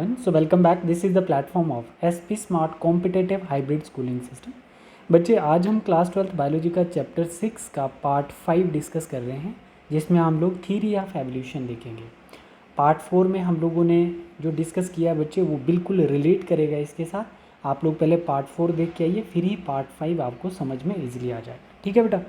So welcome back. This is the platform of SP Smart Competitive Hybrid Schooling System. बच्चे आज हम class 12th biology का chapter 6 का part 5 discuss कर रहे हैं, जिसमें हम लोग थ्योरी ऑफ एवोल्यूशन देखेंगे। पार्ट 4 में हम लोगों ने जो डिस्कस किया बच्चे वो बिल्कुल रिलेट करेगा इसके साथ। आप लोग पहले पार्ट 4 देख के आइए, फिर ही पार्ट 5 आपको समझ में ईजिली आ जाएगा। ठीक है बेटा,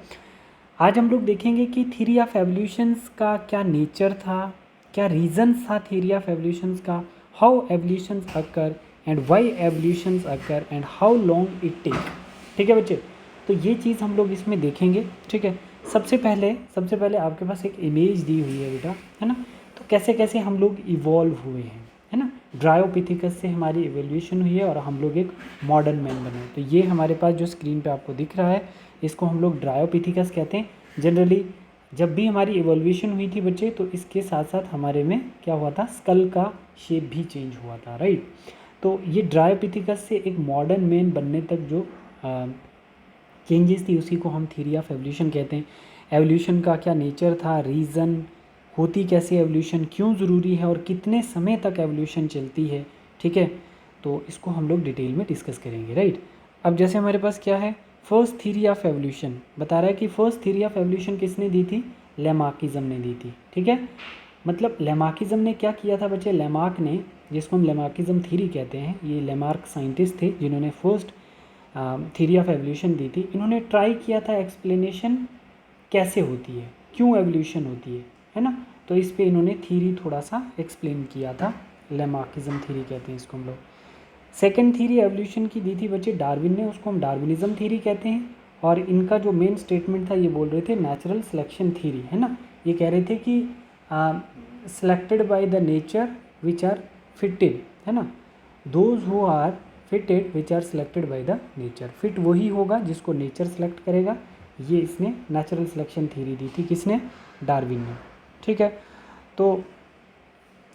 आज हम लोग देखेंगे कि थ्योरी ऑफ एवोल्यूशंस का क्या नेचर था, क्या रीजन्स था थ्योरी ऑफ एवोल्यूशंस का, how evolutions occur and why evolutions occur and how long it take. ठीक है बच्चे, तो ये चीज़ हम लोग इसमें देखेंगे। ठीक है, सबसे पहले आपके पास एक इमेज दी हुई है बेटा, है ना। तो कैसे कैसे हम लोग इवॉल्व हुए हैं, है ना। ड्रायोपिथिकस से हमारी इवोल्यूशन हुई है और हम लोग एक मॉडर्न मैन बने। तो ये हमारे पास जो स्क्रीन पे आपको दिख रहा है, इसको हम लोग ड्रायोपिथिकस कहते हैं। जनरली जब भी हमारी इवोल्यूशन हुई थी बच्चे, तो इसके साथ साथ हमारे में क्या हुआ था, स्कल का शेप भी चेंज हुआ था, राइट। तो ये ड्रायोपिथिकस से एक मॉडर्न मैन बनने तक जो चेंजेस थी उसी को हम थ्योरी ऑफ एवोल्यूशन कहते हैं। एवोल्यूशन का क्या नेचर था, रीज़न, होती कैसे एवोल्यूशन, क्यों ज़रूरी है और कितने समय तक एवोल्यूशन चलती है। ठीक है, तो इसको हम लोग डिटेल में डिस्कस करेंगे, राइट। अब जैसे हमारे पास क्या है, फर्स्ट थ्योरी ऑफ एवोल्यूशन बता रहा है कि फर्स्ट थ्योरी ऑफ एवोल्यूशन किसने दी थी, लेमार्किज्म ने दी थी। ठीक है, मतलब लेमार्किज्म ने क्या किया था बच्चे, लेमार्क ने, जिसको हम लेमार्किज्म थ्योरी कहते हैं, ये लेमार्क साइंटिस्ट थे जिन्होंने फर्स्ट थ्योरी ऑफ एवोल्यूशन दी थी। इन्होंने ट्राई किया था एक्सप्लेनेशन कैसे होती है, क्यों एवोल्यूशन होती है ना। तो इस पे इन्होंने थ्योरी थोड़ा सा एक्सप्लेन किया था, लेमार्किज्म थ्योरी कहते हैं इसको हम लोग। सेकेंड थ्योरी एवोल्यूशन की दी थी बच्चे डार्विन ने, उसको हम डार्विनिज्म थ्योरी कहते हैं। और इनका जो मेन स्टेटमेंट था, ये बोल रहे थे नेचुरल सिलेक्शन थ्योरी, है ना। ये कह रहे थे कि selected by the nature which are fitted, है ना, those who are fitted which are selected by the nature. Fit वही होगा जिसको नेचर सेलेक्ट करेगा। ये इसने नेचुरल सिलेक्शन थ्योरी दी थी, किसने, डार्विन ने। ठीक है, तो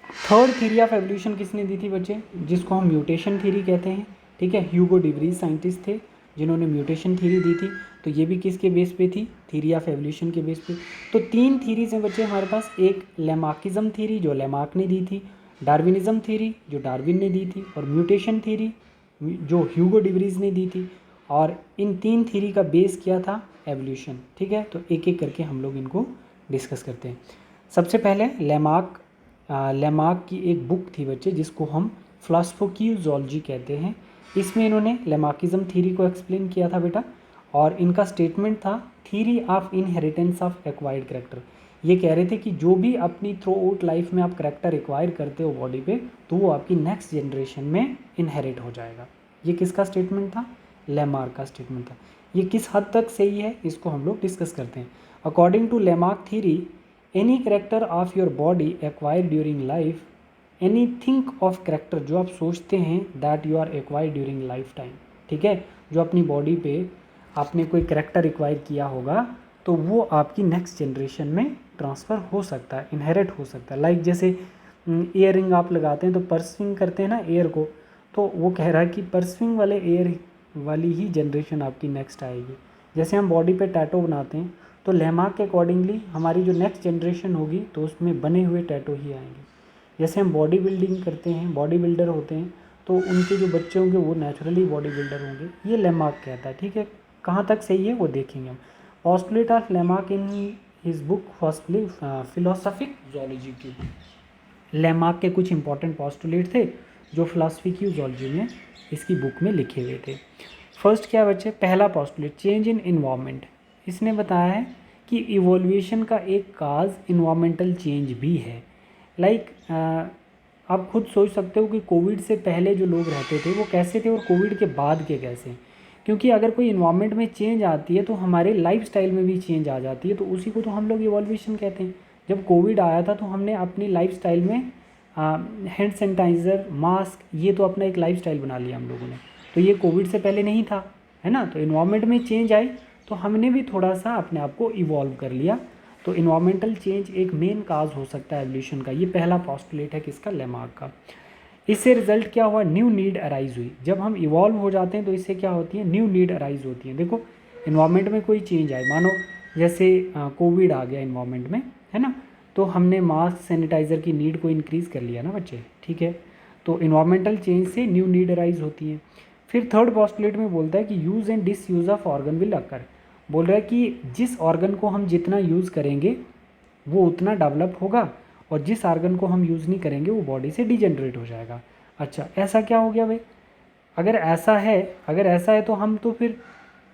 थर्ड थ्योरी ऑफ एवोल्यूशन किसने दी थी बच्चे, जिसको हम म्यूटेशन थ्योरी कहते हैं। ठीक है, ह्यूगो डिवरीज साइंटिस्ट थे जिन्होंने म्यूटेशन थ्योरी दी थी। तो ये भी किसके बेस पे थी, थ्योरी ऑफ एवोल्यूशन के बेस पे। तो तीन थ्योरीज हैं बच्चे हमारे पास, एक लेमार्किज्म थ्योरी जो लेमार्क ने दी थी, डार्विनिज्म थ्योरी जो डार्विन ने दी थी, और म्यूटेशन थ्योरी जो ह्यूगो डिवरीज ने दी थी। और इन तीन थ्योरी का बेस क्या था, एवोल्यूशन। ठीक है, तो एक एक करके हम लोग इनको डिस्कस करते हैं। सबसे पहले लेमार्क की एक बुक थी बच्चे, जिसको हम फिलॉसफी जूलॉजी कहते हैं। इसमें इन्होंने लेमार्किज्म थ्योरी को एक्सप्लेन किया था बेटा। और इनका स्टेटमेंट था theory of inheritance of acquired character. ये कह रहे थे कि जो भी अपनी थ्रू आउट लाइफ में आप करेक्टर एक्वायर करते हो बॉडी पे, तो वो आपकी नेक्स्ट जनरेशन में इनहेरिट हो जाएगा। ये किसका स्टेटमेंट था, लेमार्क का स्टेटमेंट था। ये किस हद तक सही है, इसको हम लोग डिस्कस करते हैं। According to Lamarck theory, any character of your body acquire during life, any think of character, जो आप सोचते हैं, that you are acquire during life time. ठीक है, जो अपनी बॉडी पे आपने कोई करेक्टर एक्वायर किया होगा, तो वो आपकी नेक्स्ट जनरेशन में ट्रांसफ़र हो सकता है, इनहेरिट हो सकता है। लाइक जैसे ईयर रिंग आप लगाते हैं तो परस्विंग करते हैं ना एयर को, तो वो कह रहा है कि परस्विंग वाले एयर वाली ही जनरेशन आपकी नेक्स्ट आएगी। जैसे हम बॉडी पे टैटू बनाते हैं, तो लेमार्क के अकॉर्डिंगली हमारी जो नेक्स्ट जनरेशन होगी तो उसमें बने हुए टैटू ही आएंगे। जैसे हम बॉडी बिल्डिंग करते हैं, बॉडी बिल्डर होते हैं, तो उनके जो बच्चे होंगे वो नेचुरली बॉडी बिल्डर होंगे, ये लेमार्क कहता है। ठीक है, कहाँ तक सही है वो देखेंगे हम। Postulate of Lamarck in his book firstly philosophic zoology की, लेमार्क के कुछ इंपॉर्टेंट पोस्टुलेट थे जो फिलॉसफी की जूलॉजी में इसकी बुक में लिखे हुए थे। फर्स्ट क्या बच्चे, पहला पोस्टुलेट, चेंज इन इन्वायरमेंट। इसने बताया है कि इवोल्यूशन का एक काज इन्वायरमेंटल चेंज भी है। लाइक आप खुद सोच सकते हो कि कोविड से पहले जो लोग रहते थे वो कैसे थे और कोविड के बाद के कैसे। क्योंकि अगर कोई इन्वायरमेंट में चेंज आती है तो हमारे लाइफस्टाइल में भी चेंज आ जाती है, तो उसी को तो हम लोग इवोल्यूशन कहते हैं। जब कोविड आया था तो हमने अपनी लाइफस्टाइल में हैंड सैनिटाइज़र, मास्क, ये तो अपना एक लाइफस्टाइल बना लिया हम लोगों ने। तो ये कोविड से पहले नहीं था, है ना। तो इन्वायरमेंट में चेंज आई तो हमने भी थोड़ा सा अपने आप को इवॉल्व कर लिया। तो इन्वायरमेंटल चेंज एक मेन काज हो सकता है एवोल्यूशन का। ये पहला पोस्टुलेट है किसका, लेमार्क का। इससे रिजल्ट क्या हुआ, न्यू नीड अराइज हुई। जब हम इवॉल्व हो जाते हैं तो इससे क्या होती है, न्यू नीड अराइज होती है। देखो इन्वायरमेंट में कोई चेंज आए, मानो जैसे कोविड आ गया इन्वायरमेंट में, है ना, तो हमने मास्क, सैनिटाइज़र की नीड को इंक्रीज़ कर लिया ना बच्चे। ठीक है, तो इन्वायरमेंटल चेंज से न्यू नीड अराइज होती है। फिर थर्ड पोस्टुलेट में बोलता है कि use and disuse of organ will occur. बोल रहा है कि जिस ऑर्गन को हम जितना यूज़ करेंगे वो उतना डेवलप होगा, और जिस ऑर्गन को हम यूज़ नहीं करेंगे वो बॉडी से डिजेनरेट हो जाएगा। अच्छा, ऐसा क्या हो गया भाई? अगर ऐसा है तो हम तो फिर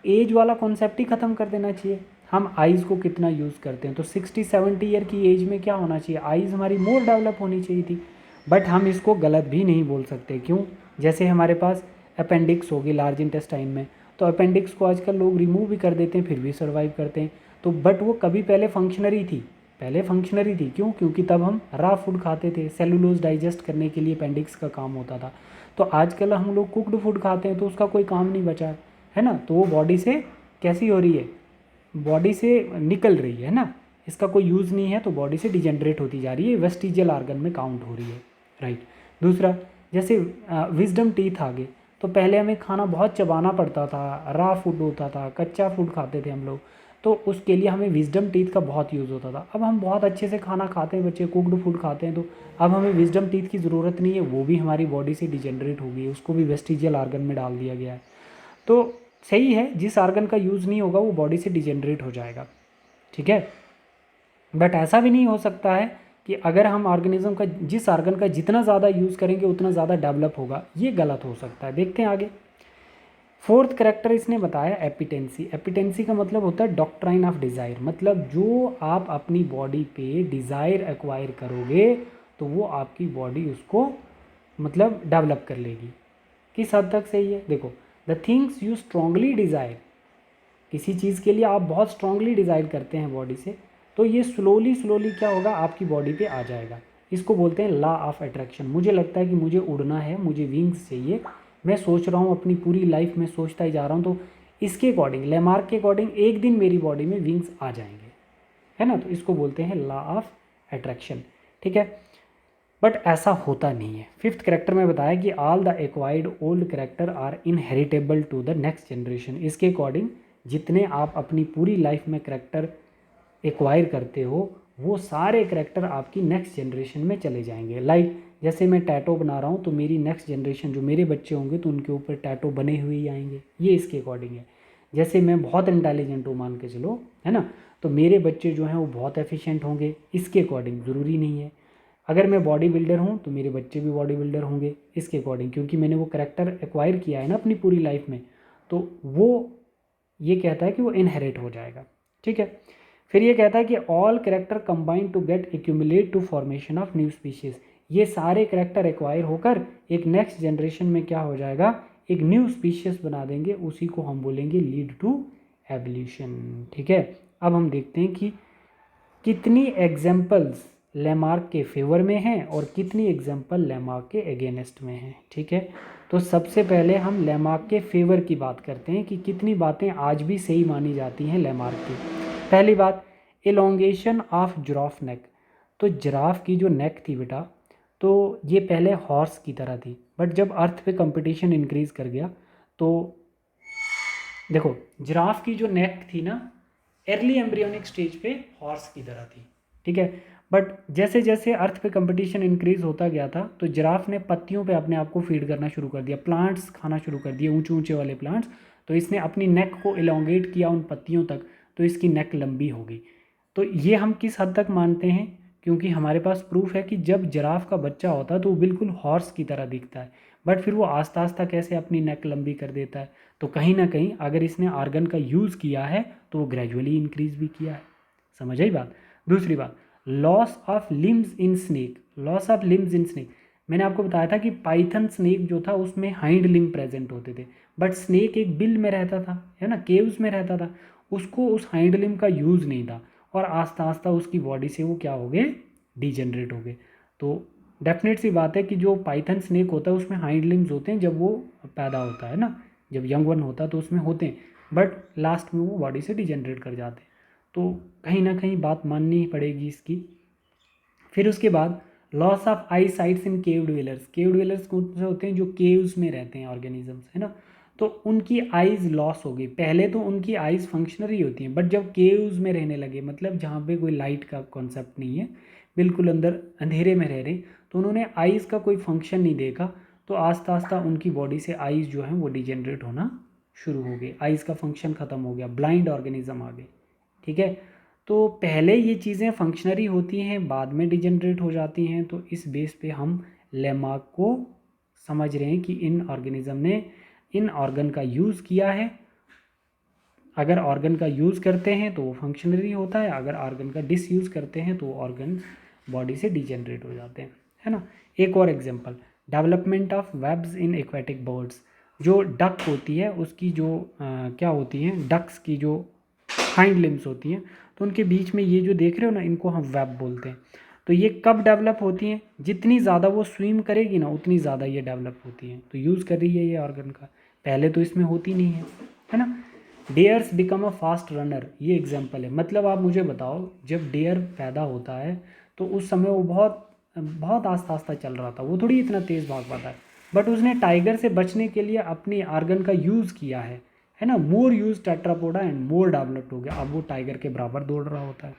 एज वाला कॉन्सेप्ट ही ख़त्म कर देना चाहिए। हम आइज़ को कितना यूज़ करते हैं, तो 60-70 ईयर की एज में क्या होना चाहिए, आइज़ हमारी मोर डेवलप होनी चाहिए थी। बट हम इसको गलत भी नहीं बोल सकते, क्यों? जैसे हमारे पास अपेंडिक्स होगी लार्ज इंटेस्टाइन में, तो अपेंडिक्स को आजकल लोग रिमूव भी कर देते हैं फिर भी सर्वाइव करते हैं। तो बट वो कभी पहले फंक्शनरी थी। क्यों? क्योंकि तब हम रॉ फूड खाते थे, सेलुलोज डाइजेस्ट करने के लिए अपेंडिक्स का काम होता था। तो आजकल हम लोग कुक्ड फूड खाते हैं तो उसका कोई काम नहीं बचा है ना। तो वो बॉडी से कैसी हो रही है, बॉडी से निकल रही है ना, इसका कोई यूज़ नहीं है, तो बॉडी से डिजेनरेट होती जा रही है, वेस्टिजियल ऑर्गन में काउंट हो रही है, राइट। दूसरा, जैसे विजडम टीथ आ गए, तो पहले हमें खाना बहुत चबाना पड़ता था, रॉ फूड होता था, कच्चा फूड खाते थे हम लोग, तो उसके लिए हमें विजडम टीथ का बहुत यूज़ होता था। अब हम बहुत अच्छे से खाना खाते हैं, बच्चे कुक्ड फूड खाते हैं, तो अब हमें विजडम टीथ की ज़रूरत नहीं है, वो भी हमारी बॉडी से डिजेनरेट हो गई है, उसको भी वेस्टिजियल ऑर्गन में डाल दिया गया है। तो सही है, जिस ऑर्गन का यूज़ नहीं होगा वो बॉडी से डिजेनरेट हो जाएगा, ठीक है। बट ऐसा भी नहीं हो सकता है कि अगर हम ऑर्गेनिज्म का जिस ऑर्गन का जितना ज़्यादा यूज़ करेंगे उतना ज़्यादा डेवलप होगा, ये गलत हो सकता है। देखते हैं आगे। फोर्थ करेक्टर इसने बताया एपिटेंसी। एपिटेंसी का मतलब होता है डॉक्ट्राइन ऑफ डिज़ायर, मतलब जो आप अपनी बॉडी पे डिज़ायर एक्वायर करोगे तो वो आपकी बॉडी उसको मतलब डेवलप कर लेगी। किस हद तक सही है? देखो, the things you strongly desire, किसी चीज़ के लिए आप बहुत स्ट्रांगली डिज़ायर करते हैं बॉडी से, तो ये स्लोली क्या होगा, आपकी बॉडी पे आ जाएगा। इसको बोलते हैं लॉ ऑफ अट्रैक्शन। मुझे लगता है कि मुझे उड़ना है, मुझे विंग्स चाहिए, मैं सोच रहा हूँ अपनी पूरी लाइफ में सोचता ही जा रहा हूँ, तो इसके अकॉर्डिंग, लेमार्क के अकॉर्डिंग एक दिन मेरी बॉडी में विंग्स आ जाएंगे, है ना। तो इसको बोलते हैं लॉ ऑफ अट्रैक्शन, ठीक है। बट ऐसा होता नहीं है। फिफ्थ करेक्टर में बताया कि all the acquired old character are inheritable to the next generation. इसके अकॉर्डिंग जितने आप अपनी पूरी लाइफ में करेक्टर एक्वायर करते हो वो सारे करेक्टर आपकी नेक्स्ट जनरेशन में चले जाएंगे। लाइक जैसे मैं टैटो बना रहा हूँ तो मेरी नेक्स्ट जनरेशन जो मेरे बच्चे होंगे तो उनके ऊपर टैटो बने हुए ही आएंगे, ये इसके अकॉर्डिंग है। जैसे मैं बहुत इंटेलिजेंट हूँ मान के चलो, है ना, तो मेरे बच्चे जो हैं वो बहुत एफिशिएंट होंगे, इसके अकॉर्डिंग ज़रूरी नहीं है। अगर मैं बॉडी बिल्डर हूँ तो मेरे बच्चे भी बॉडी बिल्डर होंगे, इसके अकॉर्डिंग, क्योंकि मैंने वो करेक्टर एक्वायर किया है ना अपनी पूरी लाइफ में, तो वो ये कहता है कि वो इनहेरिट हो जाएगा, ठीक है। फिर ये कहता है कि all character combine to get accumulate to formation of new species. ये सारे करेक्टर एक्वायर होकर एक नेक्स्ट जनरेशन में क्या हो जाएगा, एक न्यू स्पीशीज़ बना देंगे, उसी को हम बोलेंगे लीड टू एवोल्यूशन, ठीक है। अब हम देखते हैं कि कितनी एग्जाम्पल्स लेमार्क के फेवर में हैं और कितनी एग्जाम्पल लेमार्क के अगेंस्ट में हैं, ठीक है। तो सबसे पहले हम लेमार्क के फेवर की बात करते हैं कि कितनी बातें आज भी सही मानी जाती हैं लेमार्क की। पहली बात, एलोंगेशन ऑफ जिराफ नेक। तो जिराफ की जो नेक थी बेटा, तो ये पहले हॉर्स की तरह थी, बट जब अर्थ पे कंपटीशन इंक्रीज़ कर गया तो देखो, जिराफ की जो नेक थी ना अर्ली एम्ब्रियोनिक स्टेज पे हॉर्स की तरह थी, ठीक है। बट जैसे जैसे अर्थ पे कंपटीशन इंक्रीज होता गया था तो जिराफ ने पत्तियों पे अपने आप को फीड करना शुरू कर दिया, प्लांट्स खाना शुरू कर दिए, ऊंचे ऊंचे वाले प्लांट्स। तो इसने अपनी नेक को इलोंगेट किया उन पत्तियों तक, तो इसकी नेक लंबी हो गई। तो ये हम किस हद तक मानते हैं, क्योंकि हमारे पास प्रूफ है कि जब जिराफ का बच्चा होता है तो वो बिल्कुल हॉर्स की तरह दिखता है, बट फिर वो आस्ता आस्ता कैसे अपनी नेक लंबी कर देता है। तो कहीं ना कहीं अगर इसने आर्गन का यूज़ किया है तो वो ग्रेजुअली इंक्रीज भी किया है, समझ आई बात। दूसरी बात, loss of limbs in snake. Loss of limbs in snake, मैंने आपको बताया था कि पाइथन स्नेक जो था उसमें हाइंड लिम्ब प्रेजेंट होते थे, बट स्नेक एक बिल में रहता था, है ना, केव्स में रहता था, उसको उस हाइंड लिम्ब का यूज़ नहीं था, और आस्ता आस्ता उसकी बॉडी से वो क्या हो गए, डिजेनरेट हो गए। तो डेफिनेट सी बात है कि जो पाइथन स्नेक होता है उसमें हाइंड लिम्स होते हैं जब वो पैदा होता है ना, जब यंग वन होता है तो उसमें होते हैं, बट लास्ट में वो बॉडी से डिजेनरेट कर जाते हैं। तो कहीं ना कहीं बात माननी ही पड़ेगी इसकी। फिर उसके बाद loss of I sites in cave dwellers. Cave dwellers कौन से होते हैं, जो केव्स में रहते हैं ऑर्गेनिजम्स, है ना, तो उनकी आइज़ लॉस हो गई। पहले तो उनकी आइज़ फंक्शनरी होती हैं, बट जब केव्स में रहने लगे, मतलब जहाँ पे कोई लाइट का कॉन्सेप्ट नहीं है, बिल्कुल अंदर अंधेरे में रह रहे, तो उन्होंने आइज़ का कोई फंक्शन नहीं देखा, तो आस्ता आस्ता उनकी बॉडी से आइज़ जो हैं वो डिजेनरेट होना शुरू हो गए, आइज़ का फंक्शन ख़त्म हो गया, ब्लाइंड ऑर्गेनिज्म आ गए। ठीक है, तो पहले ये चीज़ें फंक्शनरी होती हैं, बाद में डिजेनरेट हो जाती हैं। तो इस बेस पे हम लेमार्क को समझ रहे हैं कि इन ऑर्गेनिज्म ने इन ऑर्गन का यूज़ किया है। अगर ऑर्गन का यूज़ करते हैं तो वो फंक्शनरी होता है, अगर ऑर्गन का डिसयूज़ करते हैं तो ऑर्गन बॉडी से डिजेनरेट हो जाते हैं, है ना। एक और example, development of webs in aquatic birds. जो डक होती है उसकी जो क्या होती हैं, डक्स की जो हाइंड लिम्स होती हैं, तो उनके बीच में ये जो देख रहे हो ना, इनको हम वेब बोलते हैं। तो ये कब डेवलप होती हैं, जितनी ज़्यादा वो स्विम करेगी ना उतनी ज़्यादा ये डेवलप होती हैं। तो यूज़ कर रही है ये ऑर्गन का, पहले तो इसमें होती नहीं है ना। Dares become a fast runner, ये एग्जांपल है। मतलब आप मुझे बताओ, जब डेयर पैदा होता है तो उस समय वो बहुत बहुत आस्ता आस्ता चल रहा था, वो थोड़ी इतना तेज़ भाग पाता है, बट उसने टाइगर से बचने के लिए अपनी ऑर्गन का यूज़ किया है ना। More use tetrapoda and more developed हो गया, अब वो टाइगर के बराबर दौड़ रहा होता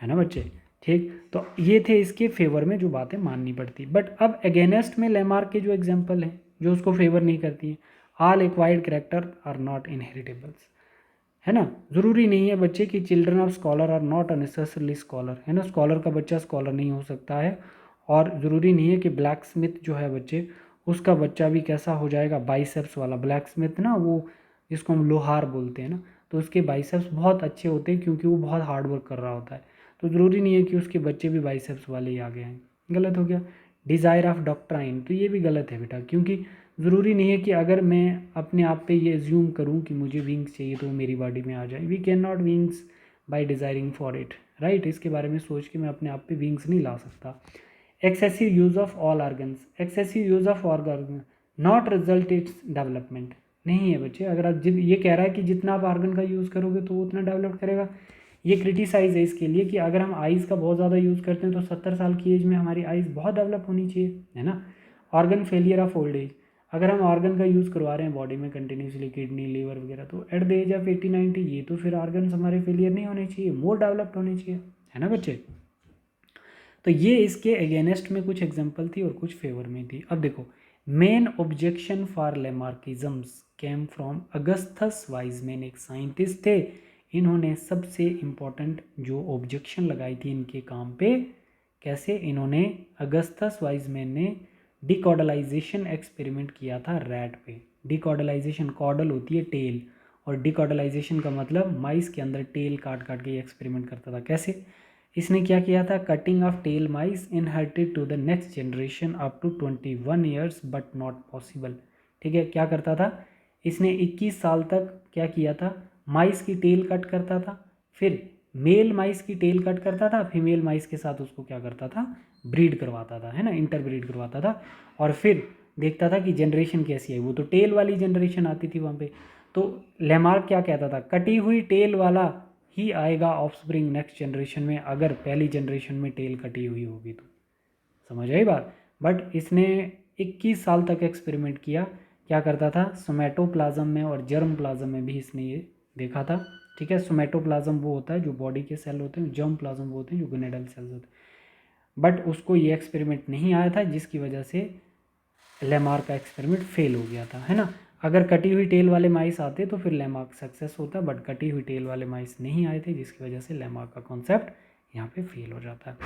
है ना बच्चे। ठीक, तो ये थे इसके फेवर में जो बातें माननी पड़ती। बट अब अगेंस्ट में लेमार्क के जो एग्जांपल हैं जो उसको फेवर नहीं करती हैं, all acquired character are not inheritables, है ना। ज़रूरी नहीं है बच्चे कि children of scholar are not unnecessarily scholar, है ना। स्कॉलर का बच्चा स्कॉलर नहीं हो सकता है, और ज़रूरी नहीं है कि ब्लैक स्मिथ जो है बच्चे, उसका बच्चा भी कैसा हो जाएगा, बाइसेप्स वाला। ब्लैक स्मिथ ना, वो जिसको हम लोहार बोलते हैं ना, तो उसके बाइसेप्स बहुत अच्छे होते हैं क्योंकि वो बहुत हार्ड वर्क कर रहा होता है। तो ज़रूरी नहीं है कि उसके बच्चे भी बाइसेप्स वाले ही आ गए हैं, गलत हो गया। डिज़ायर ऑफ डॉक्ट्राइन, तो ये भी गलत है बेटा, क्योंकि ज़रूरी नहीं है कि अगर मैं अपने आप पे ये एज्यूम करूँ कि मुझे विंग्स चाहिए तो मेरी बॉडी में आ जाए। We can not wings by desiring for it, right. इसके बारे में सोच के मैं अपने आप पे विंग्स नहीं ला सकता। Excessive use of all organs, excessive use of organ not result its development, नहीं है बच्चे। अगर आप ये कह रहा है कि जितना आप ऑर्गन का यूज़ करोगे तो वो उतना डेवलप करेगा, ये क्रिटिसाइज है इसके लिए कि अगर हम आइज़ का बहुत ज़्यादा यूज़ करते हैं तो 70 साल की एज में हमारी आइज़ बहुत डेवलप होनी चाहिए, है ना। Organ failure of old age, अगर हम ऑर्गन का यूज़ करवा रहे हैं बॉडी में कंटिन्यूसली, किडनी लीवर वगैरह, तो एट द एज ऑफ 80-90 ये तो फिर ऑर्गन हमारे फेलियर नहीं होने चाहिए, मोर डेवलप्ड होने चाहिए, है ना बच्चे। तो ये इसके अगेंस्ट में कुछ एग्जांपल थी और कुछ फेवर में थी। अब देखो, main objection for Lamarckisms came from Augustus Weismann, एक साइंटिस्ट थे। इन्होंने सबसे इम्पोर्टेंट जो ऑब्जेक्शन लगाई थी इनके काम पे, कैसे, इन्होंने अगस्थस वाइजमैन ने डिकॉडलाइजेशन एक्सपेरिमेंट किया था रैट पे। डिकॉडलाइजेशन, कॉडल होती है टेल, और डिकॉडलाइजेशन का मतलब माइस के अंदर टेल काट काट के एक्सपेरिमेंट करता था। कैसे, इसने क्या किया था, cutting off tail mice inherited to the next generation up to 21 years but not possible. ठीक है, क्या करता था, इसने 21 साल तक क्या किया था, माइस की टेल कट करता था, फिर मेल माइस की टेल कट करता था, फीमेल माइस के साथ उसको क्या करता था, ब्रीड करवाता था, है ना, इंटरब्रीड करवाता था, और फिर देखता था कि जनरेशन कैसी है। वो तो टेल वाली जनरेशन आती थी वहाँ पे। तो लेमार्क क्या कहता था, कटी हुई टेल वाला ही आएगा ऑफस्प्रिंग नेक्स्ट जनरेशन में, अगर पहली जनरेशन में टेल कटी हुई होगी तो। समझ आई बात। बट इसने 21 साल तक एक्सपेरिमेंट किया, क्या करता था, सोमेटोप्लाज्म में और जर्म प्लाज्म में भी इसने ये देखा था। ठीक है, सोमेटोप्लाज्म वो होता है जो बॉडी के सेल होते हैं, जर्म प्लाज्म वो होते हैं जो गोनेडल सेल्स होते हैं। बट उसको ये एक्सपेरिमेंट नहीं आया था, जिसकी वजह से लेमार्क का एक्सपेरिमेंट फेल हो गया था, है ना। अगर कटी हुई टेल वाले माइस आते तो फिर लेमार्क सक्सेस होता, बट कटी हुई टेल वाले माइस नहीं आए थे, जिसकी वजह से लेमार्क का कॉन्सेप्ट यहाँ पे फेल हो जाता है।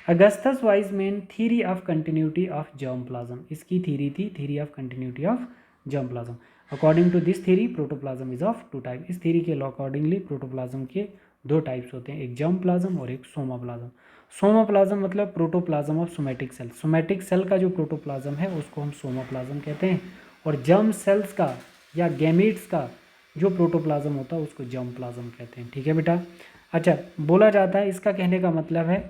Augustus Weismann theory of continuity of germ plasm, इसकी थ्योरी थी, theory of continuity of germ plasm. According to this theory protoplasm is of two type, इस थ्योरी के अकॉर्डिंगली प्रोटोप्लाज्म के दो टाइप्स होते हैं, एक जर्म प्लाज्म और एक सोमाप्लाज्म। सोमाप्लाज्म मतलब protoplasm of somatic cell, somatic cell का जो प्रोटोप्लाज्म है उसको हम सोमाप्लाज्म कहते हैं, और जर्म सेल्स का या गैमेट्स का जो प्रोटोप्लाज्म होता है उसको जर्म प्लाज्म कहते हैं। ठीक है बेटा। अच्छा, बोला जाता है, इसका कहने का मतलब है,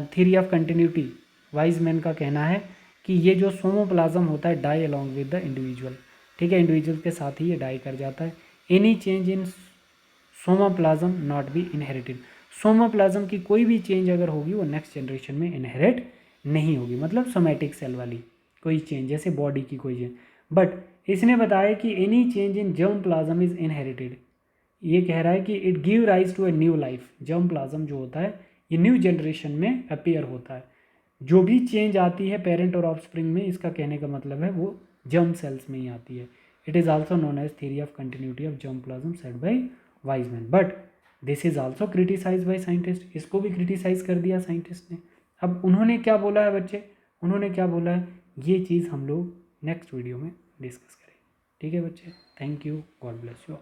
थ्योरी ऑफ कंटिन्यूटी वाइजमैन का कहना है कि ये जो सोमोप्लाज्म होता है die along with the individual. ठीक है, इंडिविजुअल के साथ ही ये डाई कर जाता है। Any change in somoplasm not be inherited, somoplasm की कोई भी चेंज अगर होगी वो नेक्स्ट जनरेशन में इनहेरिट नहीं होगी, मतलब सोमेटिक सेल वाली कोई चेंज, जैसे बॉडी की कोई चेंज। बट इसने बताया कि any change in germ plasm is inherited, ये कह रहा है कि it give rise to a new life. Germ plasm जो होता है ये न्यू जनरेशन में अपीयर होता है, जो भी चेंज आती है पेरेंट और ऑफस्प्रिंग में, इसका कहने का मतलब है वो जर्म सेल्स में ही आती है। It is also known as theory of continuity of germ plasm said by Weismann, but this is also criticise by scientist. इसको भी क्रिटिसाइज कर दिया साइंटिस्ट ने। अब उन्होंने क्या बोला है बच्चे, उन्होंने क्या बोला है, ये चीज़ हम लोग नेक्स्ट वीडियो में डिस्कस करेंगे। ठीक है बच्चे, thank you, God bless you.